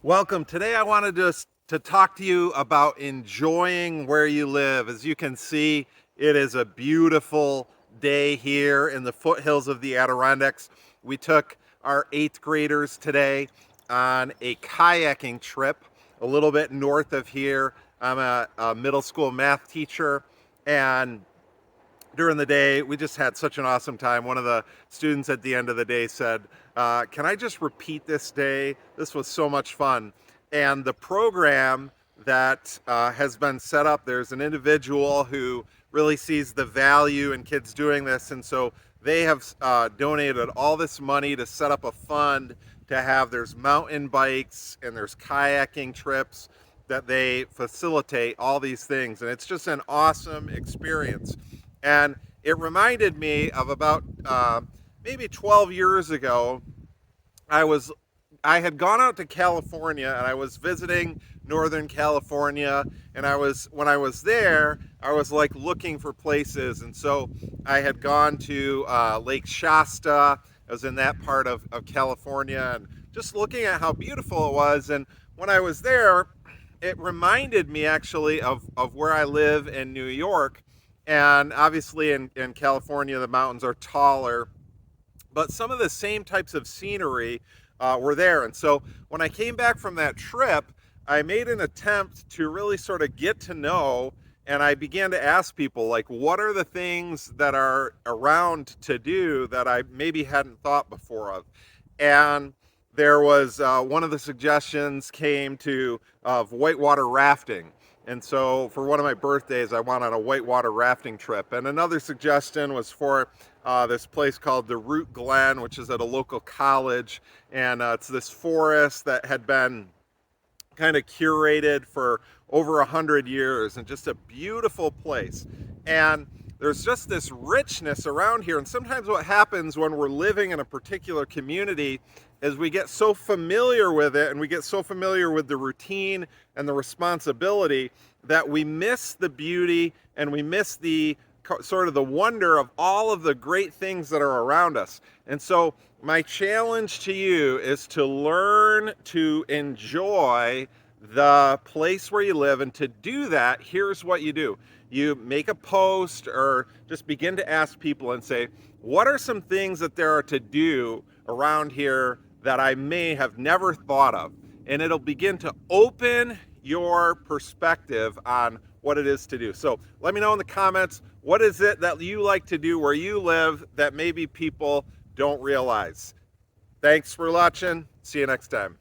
Welcome. Today I wanted to talk to you about enjoying where you live. As you can see, it is a beautiful day here in the foothills of the Adirondacks. We took our 8th graders today on a kayaking trip a little bit north of here. I'm a middle school math teacher, and during the day, we just had such an awesome time. One of the students at the end of the day said, can I just repeat this day? This was so much fun. And the program that has been set up, there's an individual who really sees the value in kids doing this. And so they have donated all this money to set up a fund to have, there's mountain bikes and there's kayaking trips that they facilitate, all these things. And it's just an awesome experience. And it reminded me of about maybe 12 years ago. I had gone out to California and I was visiting Northern California, and when I was there, I was like looking for places. And so I had gone to Lake Shasta. I was in that part of California and just looking at how beautiful it was. And when I was there, it reminded me actually of where I live in New York. And obviously in California, the mountains are taller, but some of the same types of scenery were there. And so when I came back from that trip, I made an attempt to really sort of get to know, and I began to ask people, like, what are the things that are around to do that I maybe hadn't thought before of? And there was one of the suggestions came to of whitewater rafting. And so for one of my birthdays, I went on a whitewater rafting trip. And another suggestion was for this place called the Root Glen, which is at a local college. And it's this forest that had been kind of curated for over 100 years, and just a beautiful place. And there's just this richness around here. And sometimes what happens when we're living in a particular community is we get so familiar with it, and we get so familiar with the routine and the responsibility, that we miss the beauty and we miss the sort of the wonder of all of the great things that are around us. And so my challenge to you is to learn to enjoy the place where you live. And to do that, here's what you do. You make a post or just begin to ask people and say, what are some things that there are to do around here that I may have never thought of? And it'll begin to open your perspective on what it is to do. So let me know in the comments, what is it that you like to do where you live that maybe people don't realize? Thanks for watching. See you next time.